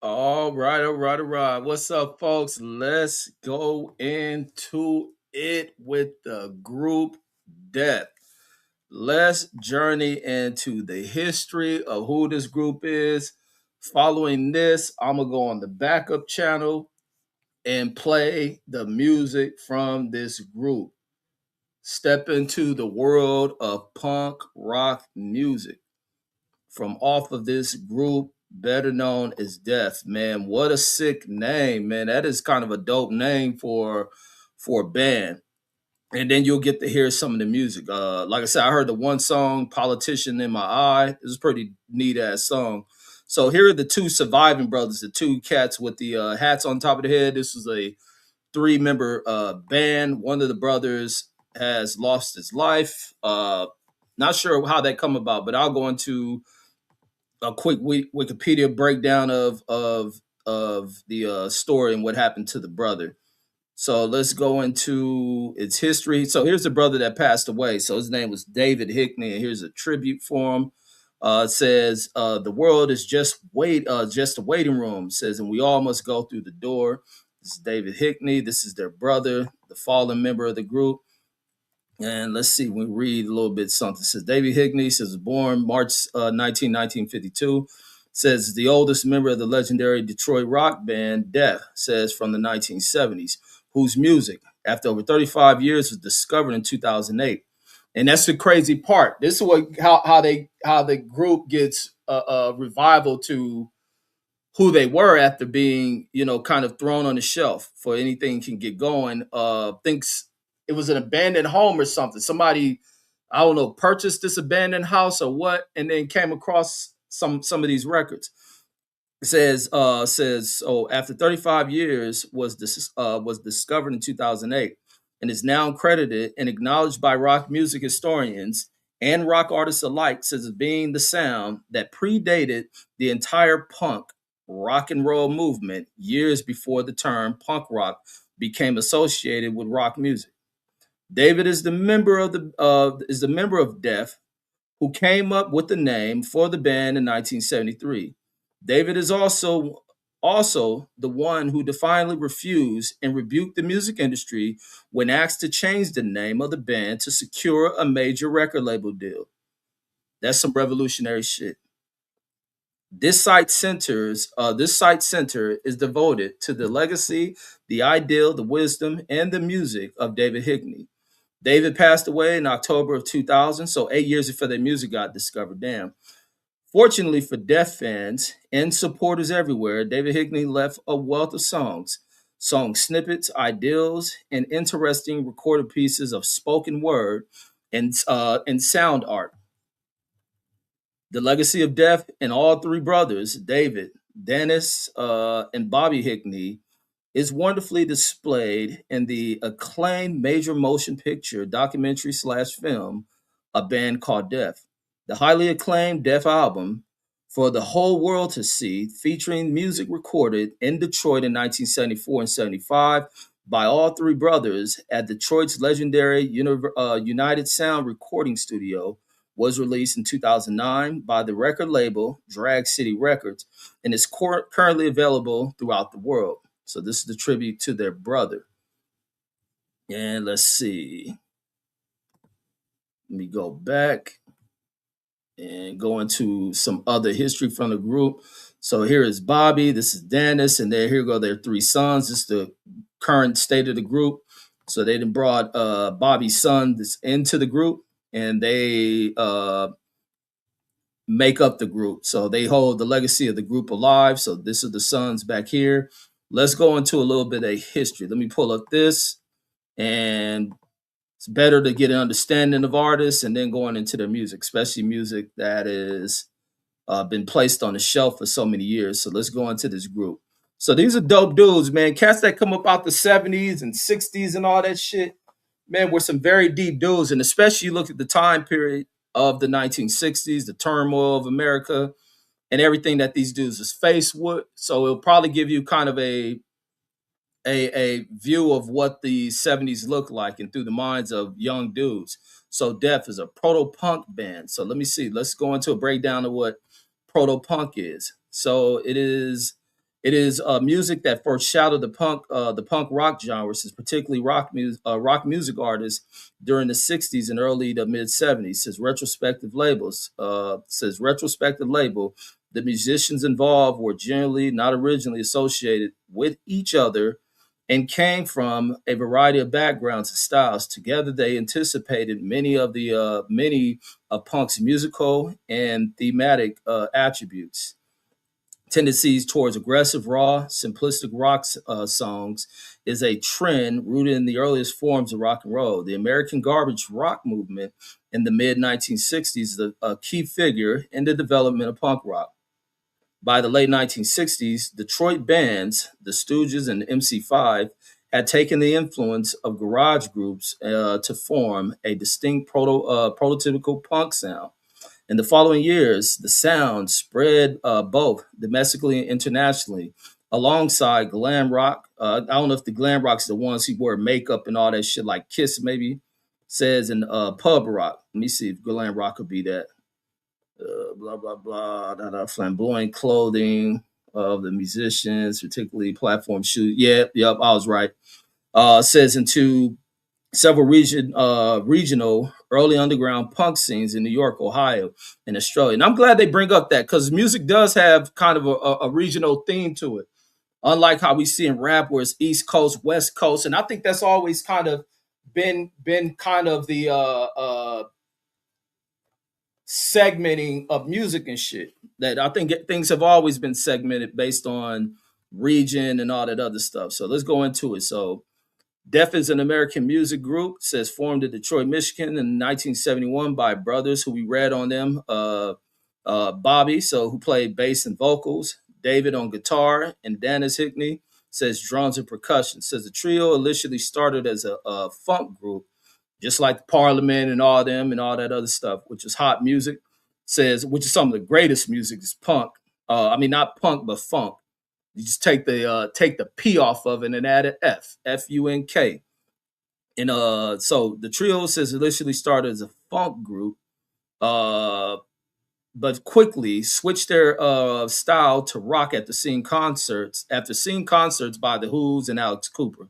All right, all right, all right. What's up, folks? Let's go into it with the group death. Let's journey into the history of who this group is. Following this, I'm going to go on the backup channel and play the music from this group. Step into the world of punk rock music from off of this group, better known as Death. Man, what a sick name, man. That is kind of a dope name for a band. And then you'll get to hear some of the music. Like I said, I heard the one song, Politician in My Eye. It was a pretty neat ass song. So here are the two surviving brothers, the two cats with the hats on top of the head. This was a three-member band. One of the brothers has lost his life. Not sure how that come about, but I'll go into a quick Wikipedia breakdown of the story and what happened to the brother. So let's go into its history. So here's the brother that passed away. So his name was David Hickney, and here's a tribute for him. It says the world is just a waiting room. It says, and we all must go through the door. This is David Hickney. This is their brother, the fallen member of the group. And let's see, we read a little bit something. It says David Hickney says born March 1952. Says the oldest member of the legendary Detroit rock band Death, says from the 1970s, whose music, after over 35 years, was discovered in 2008. And that's the crazy part. This is how the group gets a revival to who they were after being, kind of thrown on the shelf for anything can get going. Thinks it was an abandoned home or something. Somebody, I don't know, purchased this abandoned house or what, and then came across some of these records. It says so after 35 years was discovered in 2008 and is now credited and acknowledged by rock music historians and rock artists alike as being the sound that predated the entire punk rock and roll movement years before the term punk rock became associated with rock music. David is the member of Death who came up with the name for the band in 1973. David is also the one who defiantly refused and rebuked the music industry when asked to change the name of the band to secure a major record label deal. That's some revolutionary shit. This site center is devoted to the legacy, the ideal, the wisdom, and the music of David Hickney. David passed away in October of 2000, so 8 years before their music got discovered. Damn. Fortunately for Death fans and supporters everywhere, David Hickney left a wealth of song snippets, ideals, and interesting recorded pieces of spoken word and sound art. The legacy of Death and all three brothers, David, Dennis, and Bobby Hickney, is wonderfully displayed in the acclaimed major motion picture documentary slash film, A Band Called Death. The highly acclaimed Death album for the whole world to see, featuring music recorded in Detroit in 1974 and 75 by all three brothers at Detroit's legendary United Sound recording studio, was released in 2009 by the record label Drag City Records and is currently available throughout the world. So this is the tribute to their brother. And let's see. Let me go back and go into some other history from the group. So here is Bobby, this is Dennis, and here go their three sons. This is the current state of the group. So they done brought Bobby's son into the group, and they make up the group. So they hold the legacy of the group alive. So this is the sons back here. Let's go into a little bit of history. Let me pull up this, and it's better to get an understanding of artists and then going into their music, especially music that is been placed on the shelf for so many years. So let's go into this group. So these are dope dudes, man. Cats that come up out the 70s and 60s and all that shit, man, were some very deep dudes. And especially you look at the time period of the 1960s, the turmoil of America, and everything that these dudes was faced with. So it'll probably give you kind of a view of what the 70s looked like and through the minds of young dudes. So Death is a proto-punk band. So let me see. Let's go into a breakdown of what proto-punk is. So it is It is music that foreshadowed the punk rock genres, particularly rock music artists during the '60s and early to mid '70s. Says retrospective label. The musicians involved were generally not originally associated with each other and came from a variety of backgrounds and styles. Together, they anticipated many of punk's musical and thematic attributes. Tendencies towards aggressive, raw, simplistic rock songs is a trend rooted in the earliest forms of rock and roll. The American garbage rock movement in the mid 1960s is a key figure in the development of punk rock. By the late 1960s, Detroit bands, the Stooges and MC5, had taken the influence of garage groups to form a distinct prototypical punk sound. In the following years, the sound spread both domestically and internationally, alongside glam rock. I don't know if the glam rock's the ones who wear makeup and all that shit, like Kiss maybe says, in pub rock. Let me see if glam rock could be that. Blah blah blah. Flamboyant clothing of the musicians, particularly platform shoes. Yeah, yep, I was right. Says into several regional early underground punk scenes in New York, Ohio, and Australia. And I'm glad they bring up that because music does have kind of a regional theme to it. Unlike how we see in rap where it's East Coast, West Coast. And I think that's always kind of been kind of the segmenting of music and shit. That I think things have always been segmented based on region and all that other stuff. So let's go into it. So Def is an American music group, says formed in Detroit, Michigan in 1971 by brothers who we read on them. Bobby, so who played bass and vocals, David on guitar, and Dennis Hickney says drums and percussion. Says the trio initially started as a funk group, just like Parliament and all them and all that other stuff, which is hot music. Says which is some of the greatest music is punk. I mean not punk but funk. You just take the P off of it and add an Funk. And so the trio says initially started as a funk group, uh, but quickly switched their style to rock at the scene concerts after seeing concerts by the Who's and Alex Cooper.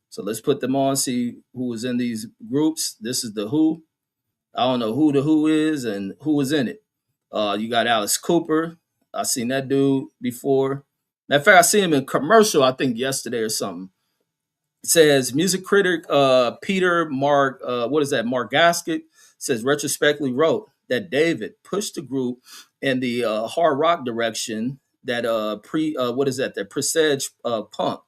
So let's put them on, see who was in these groups. This is the Who. I don't know who the Who is and who was in it. You got Alice Cooper. I seen that dude before. Matter of fact, I seen him in a commercial, I think yesterday or something. It says music critic Peter Mark, what is that? Mark Gasket says retrospectively wrote that David pushed the group in the hard rock direction that what is that? That presaged punk.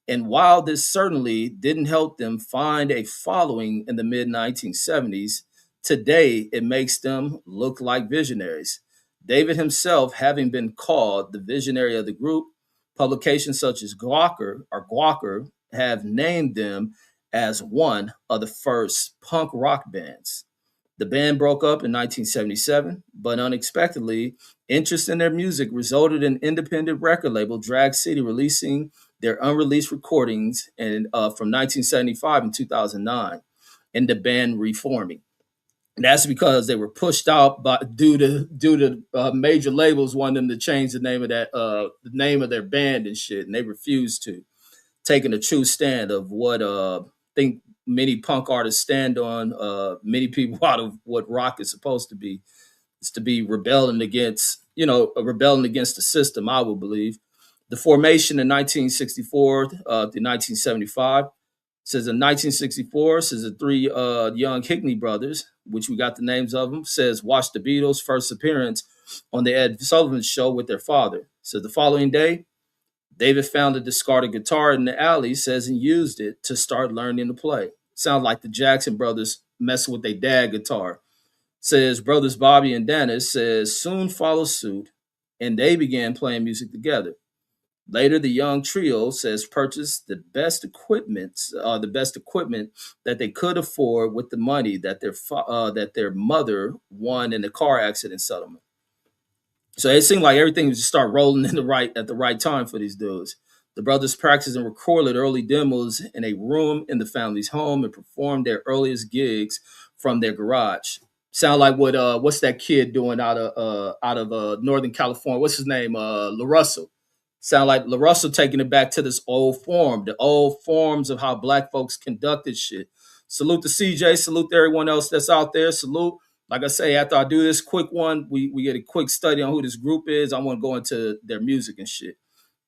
And while this certainly didn't help them find a following in the mid 1970s, today it makes them look like visionaries. David himself, having been called the visionary of the group, publications such as Gawker have named them as one of the first punk rock bands. The band broke up in 1977, but unexpectedly, interest in their music resulted in independent record label Drag City releasing their unreleased recordings from 1975 and 2009, and the band reforming. And that's because they were pushed out due to major labels wanting them to change the name of their band and shit, and they refused to, taking a true stand of what I think many punk artists stand on. Many people out of what rock is supposed to be is to be rebelling against, rebelling against the system. I would believe the formation in 1964 to 1975 says in 1964 says the three young Hickney brothers, which we got the names of them, says watched the Beatles' first appearance on the Ed Sullivan Show with their father. So the following day, David found a discarded guitar in the alley, says, and used it to start learning to play. Sounds like the Jackson brothers messing with their dad guitar. Says brothers Bobby and Dennis says soon followed suit, and they began playing music together. Later, the young trio says purchased the best equipment that they could afford with the money that their mother won in a car accident settlement. So it seemed like everything was just start rolling at the right time for these dudes. The brothers practiced and recorded early demos in a room in the family's home and performed their earliest gigs from their garage. Sound like what's that kid doing out of Northern California? What's his name? LaRussell. Sound like La Russell taking it back to this old form, the old forms of how black folks conducted shit. Salute to CJ, salute to everyone else that's out there. Salute. Like I say, after I do this quick one, we get a quick study on who this group is. I want to go into their music and shit.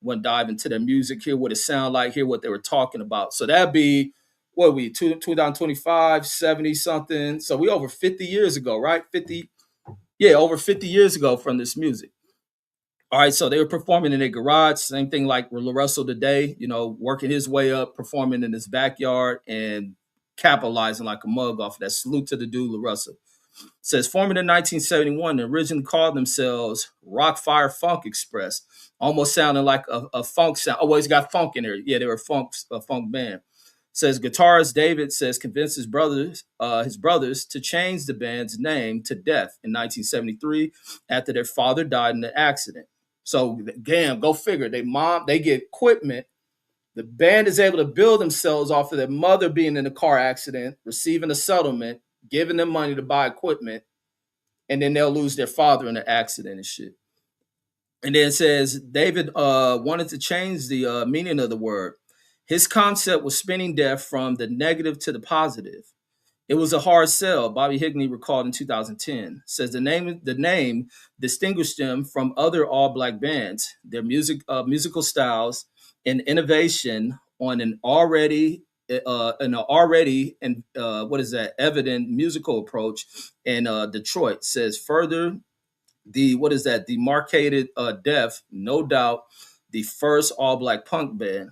Want to dive into their music, hear what it sound like, hear what they were talking about. So that'd be what we 2025, 70 something. So we over 50 years ago, right? 50, yeah, over 50 years ago from this music. All right, so they were performing in a garage, same thing like Russell today, working his way up, performing in his backyard and capitalizing like a mug off of that. Salute to the dude, Russell. Says formed in 1971, they originally called themselves Rock Fire Funk Express, almost sounding like a funk sound. Always got funk in there. Yeah, they were a funk band. Says guitarist David says convinced his brothers to change the band's name to Death in 1973 after their father died in an accident. So damn, go figure. They get equipment. The band is able to build themselves off of their mother being in a car accident, receiving a settlement, giving them money to buy equipment, and then they'll lose their father in an accident and shit. And then it says David wanted to change the meaning of the word. His concept was spinning death from the negative to the positive. It was a hard sell, Bobby Higney recalled in 2010. Says the name distinguished them from other all black bands, their musical styles, and innovation on what is that evident musical approach. And Detroit says further the what is that demarcated Death, no doubt the first all black punk band.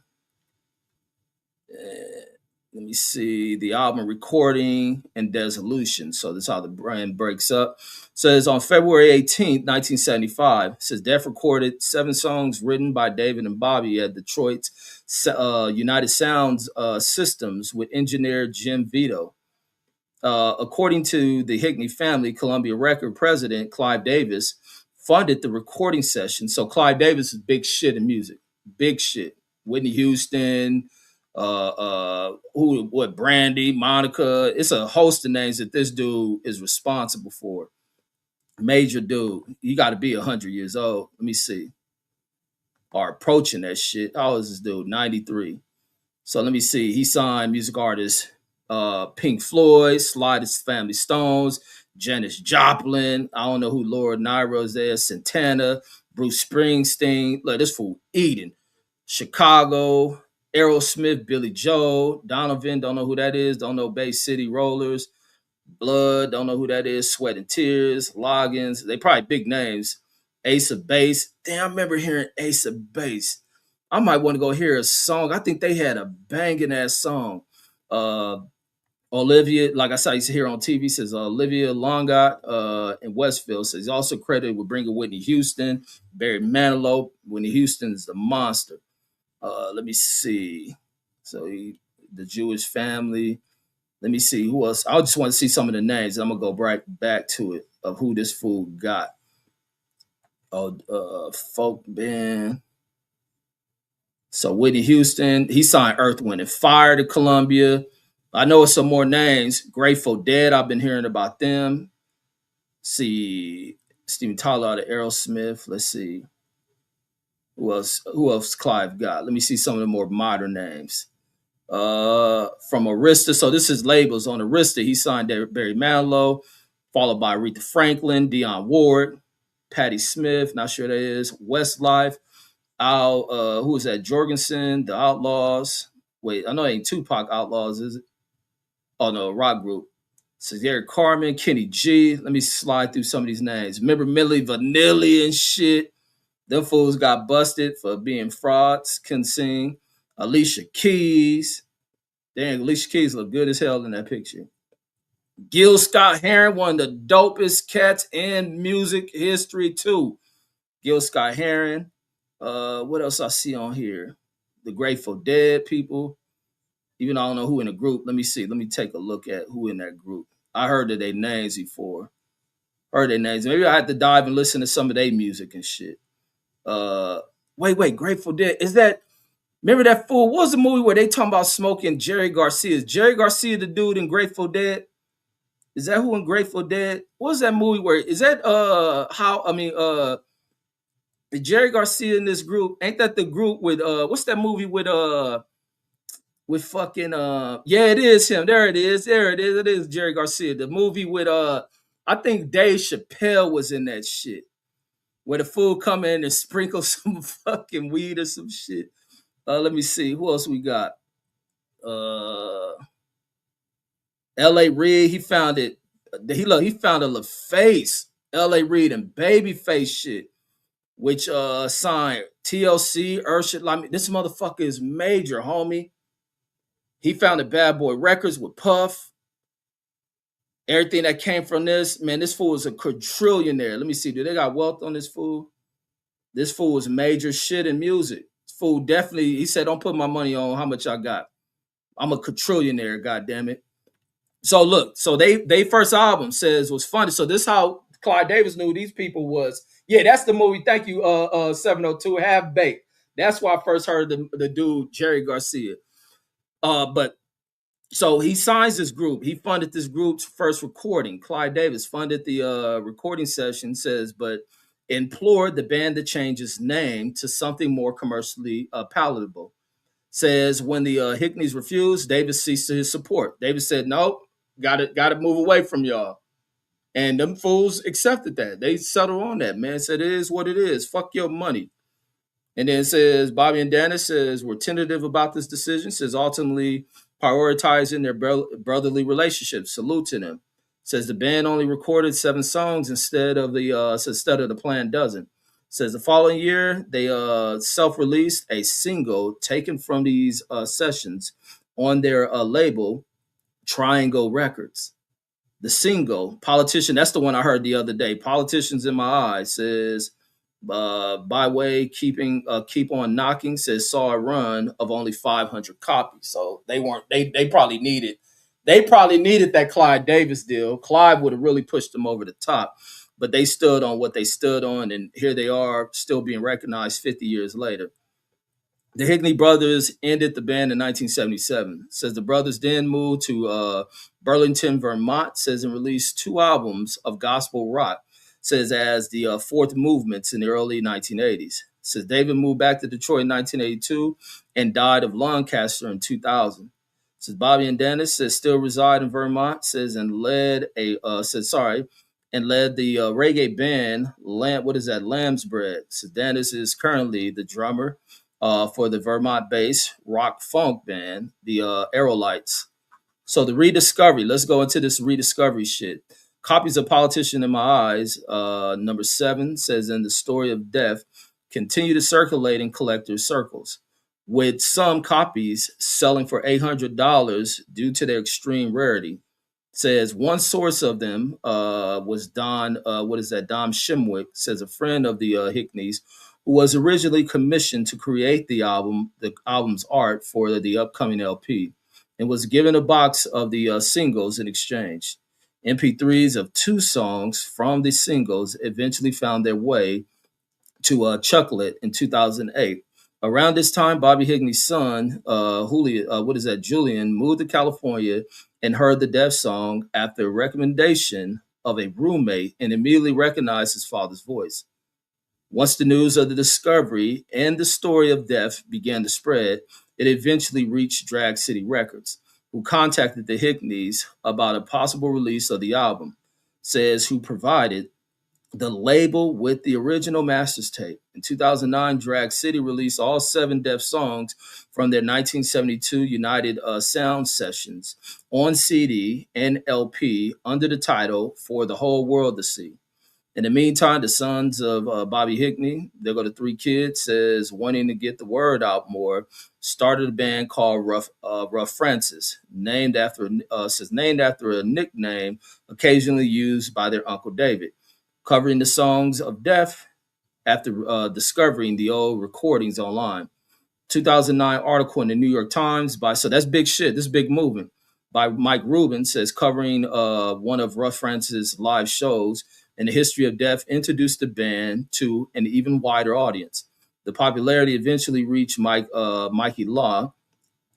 Let me see the album recording and dissolution. So that's how the brand breaks up. Says on February 18th, 1975, says Def recorded 7 songs written by David and Bobby at Detroit's United Sounds Systems with engineer Jim Vito. According to the Hickney family, Columbia Record president Clive Davis funded the recording session. So Clive Davis is big shit in music, big shit. Whitney Houston, Brandy, Monica. It's a host of names that this dude is responsible for. Major dude. You got to be 100 years old. Let me see. Or approaching that shit. How old is this dude? 93. So let me see. He signed music artists Pink Floyd, Sly Family Stones, Janis Joplin. I don't know who Lord Nyro is there. Santana, Bruce Springsteen. Look, this fool eating. Chicago, Aerosmith, Billy Joel, Donovan, don't know who that is. Don't know Bay City Rollers, Blood, don't know who that is. Sweat and Tears, Loggins. They probably big names. Ace of Base. Damn, I remember hearing Ace of Base. I might want to go hear a song. I think they had a banging ass song. Olivia, like I said, I used to hear on TV, says Olivia Longot in Westfield. Says he's also credited with bringing Whitney Houston, Barry Manilow. Whitney Houston is the monster. Let me see. So the Jewish family. Let me see who else. I just want to see some of the names. I'm gonna go right back to it of who this fool got. Folk band. So Whitney Houston, he signed Earth, Wind, and Fire to Columbia. I know it's some more names. Grateful Dead, I've been hearing about them. See, Steven Tyler out of Aerosmith. Let's see. Who else Clive got? Let me see some of the more modern names. From Arista. So this is labels. On Arista, he signed Barry Manilow, followed by Aretha Franklin, Dionne Ward, Patti Smith, not sure that is, Westlife, Al, who is that? Jorgensen, The Outlaws. Wait, I know it ain't Tupac Outlaws, is it? Oh no, rock group. So Derek Carmen, Kenny G. Let me slide through some of these names. Remember Milli Vanilli and shit? Them fools got busted for being frauds, couldn't sing. Alicia Keys. Dang, Alicia Keys look good as hell in that picture. Gil Scott-Heron, one of the dopest cats in music history too. Gil Scott-Heron. What else I see on here? The Grateful Dead people. Even though I don't know who in the group. Let me see. Let me take a look at who in that group. I heard of their names before. Heard their names. Maybe I had to dive and listen to some of their music and shit. Wait, Grateful Dead. Is that, remember that fool? What was the movie where they talking about smoking Jerry Garcia? Is Jerry Garcia the dude in Grateful Dead? Is that who in Grateful Dead? What was that movie where, is that, Jerry Garcia in this group. Ain't that the group with what's that movie with fucking yeah, it is him. There it is. There it is. It is Jerry Garcia. The movie with I think Dave Chappelle was in that shit. Where the fool come in and sprinkle some fucking weed or some shit. Let me see. Who else we got? Uh L.A. Reid, he found it. He found a LaFace, L.A. Reid and Babyface shit, which signed TLC, Urshit. Like this motherfucker is major, homie. He founded Bad Boy Records with Puff. Everything that came from this, man, this fool is a quadrillionaire. Let me see. Do they got wealth on this fool? This fool is major shit in music. This fool definitely, he said, don't put my money on how much I got. I'm a quadrillionaire, goddamn it. So look, so they first album says was funny. So this how Clyde Davis knew these people was. Yeah, that's the movie. Thank you, 702 Half Baked. That's why I first heard the dude Jerry Garcia. But so he signs this group. He funded this group's first recording. Clyde Davis funded the recording session. Says, but implored the band to change its name to something more commercially palatable. Says when the Hickneys refused, Davis ceased his support. Davis said, "Nope, got to move away from y'all." And them fools accepted that. They settled on that. Man said, "It is what it is. Fuck your money." And then it says Bobby and Dennis says we're tentative about this decision. Says ultimately prioritizing their brotherly relationship. Salute to them. Says the band only recorded 7 songs instead of the planned dozen. Says the following year they self-released a single taken from these sessions on their label Triangle Records. The single Politician, that's the one I heard the other day. Politicians in My Eyes says by way keep on knocking says saw a run of only 500 copies. So they weren't they probably needed that Clyde Davis deal. Clyde would have really pushed them over the top, but they stood on what they stood on, and here they are still being recognized 50 years later. The Higney brothers ended the band in 1977. Says the brothers then moved to Burlington, Vermont. Says and released 2 albums of gospel rock. Says as the fourth movements in the early 1980s. Says David moved back to Detroit in 1982 and died of lung cancer in 2000. Says Bobby and Dennis says still reside in Vermont. Says and led the reggae band What is that? Lamb's Bread. So Dennis is currently the drummer for the Vermont-based rock funk band, the Aerolites. So the rediscovery. Let's go into this rediscovery shit. Copies of Politician in My Eyes, number 7, says in the story of death, continue to circulate in collectors' circles, with some copies selling for $800 due to their extreme rarity. Says one source of them was Don, Dom Shimwick, says a friend of the Hickneys, who was originally commissioned to create the album's art for the upcoming LP, and was given a box of the singles in exchange. MP3s of 2 songs from the singles eventually found their way to Chucklet in 2008. Around this time, Bobby Higney's son, Julian, moved to California and heard the Deaf song after a recommendation of a roommate and immediately recognized his father's voice. Once the news of the discovery and the story of death began to spread, it eventually reached Drag City Records, who contacted the Hickneys about a possible release of the album. Says who provided the label with the original master's tape. In 2009, Drag City released all 7 Deaf songs from their 1972 United Sound sessions on CD and LP under the title For the Whole World to See. In the meantime, the sons of Bobby Hickney, they got 3 kids, says wanting to get the word out more, started a band called Rough Francis, named after a nickname occasionally used by their uncle David, covering the songs of death after discovering the old recordings online. 2009 article in the New York Times so that's big shit. This is big movement by Mike Rubin says covering one of Rough Francis' live shows in the history of death introduced the band to an even wider audience. The popularity eventually reached Mikey Law,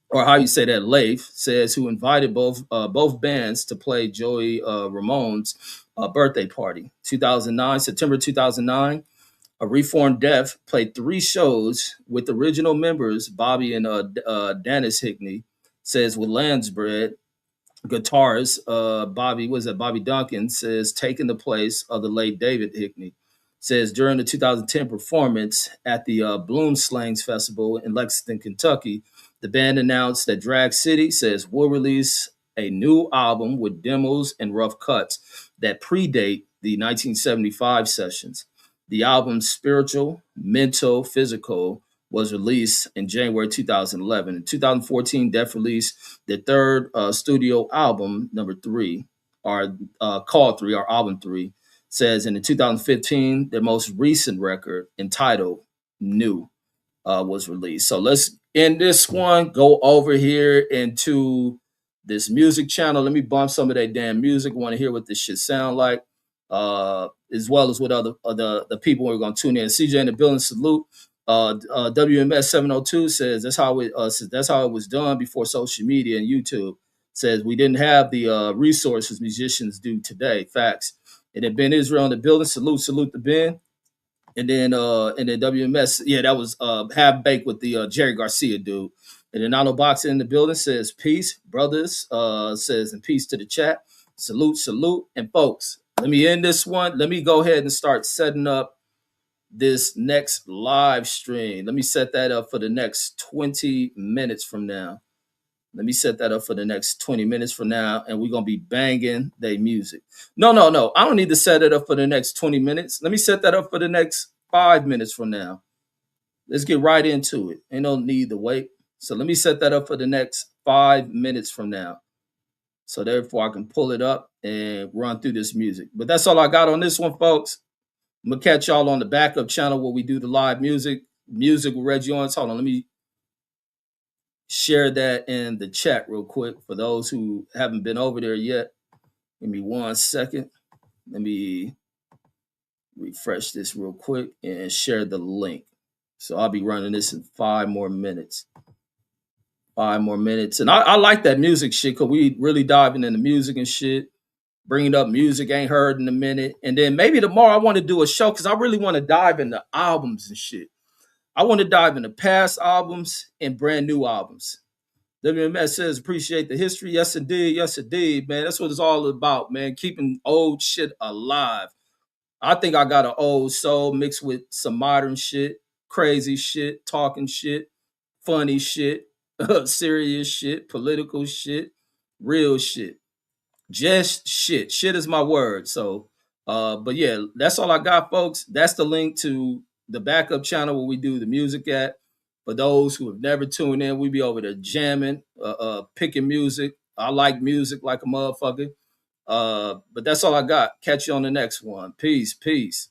or how you say that, Leif, says who invited both bands to play Joey Ramone's birthday party. September 2009. A Reformed Deaf played 3 shows with original members Bobby and Dennis Hickney. Says with Landsbread, guitarist Bobby Duncan says taking the place of the late David Hickney. Says during the 2010 performance at the Bloom Slangs Festival in Lexington, Kentucky, the band announced that Drag City says will release a new album with demos and rough cuts that predate the 1975 sessions. The album's spiritual, mental, physical was released in January 2011. In 2014, Def released their third studio album, number 3, or called 3, or album 3, says in the 2015, their most recent record entitled New was released. So let's end this one, go over here into this music channel. Let me bump some of that damn music. I want to hear what this shit sound like, as well as what other the people we're going to tune in. CJ in the building, salute. WMS 702 says that's how it was done before social media and YouTube. Says we didn't have the resources musicians do today. Facts. And then Ben Israel in the building, salute to Ben. And then WMS, yeah, that was half baked with the Jerry Garcia dude. And then Nano Boxer in the building says peace, brothers. Says and peace to the chat. Salute, and folks. Let me end this one. Let me go ahead and start setting up this next live stream. Let me set that up for the next 20 minutes from now. Let me set that up for the next 20 minutes from now, and we're gonna be banging their music. No. I don't need to set it up for the next 20 minutes. Let me set that up for the next 5 minutes from now. Let's get right into it. Ain't no need to wait. So let me set that up for the next 5 minutes from now. So therefore I can pull it up and run through this music. But that's all I got on this one, folks. I'm gonna catch y'all on the backup channel where we do the live music with Reggie Owens. Hold on, let me share that in the chat real quick for those who haven't been over there yet. Give me 1 second. Let me refresh this real quick and share the link. So I'll be running this in 5 more minutes. 5 more minutes. And I like that music shit because we really diving into music and shit. Bringing up music ain't heard in a minute. And then maybe tomorrow I want to do a show because I really want to dive into albums and shit. I want to dive into past albums and brand new albums. WMS says, appreciate the history. Yes, indeed. Yes, indeed, man. That's what it's all about, man. Keeping old shit alive. I think I got an old soul mixed with some modern shit, crazy shit, talking shit, funny shit, serious shit, political shit, real shit. Just shit. Shit is my word. So, but yeah, that's all I got, folks. That's the link to the backup channel where we do the music at. For those who have never tuned in, we be over there jamming, picking music. I like music like a motherfucker. But that's all I got. Catch you on the next one. Peace.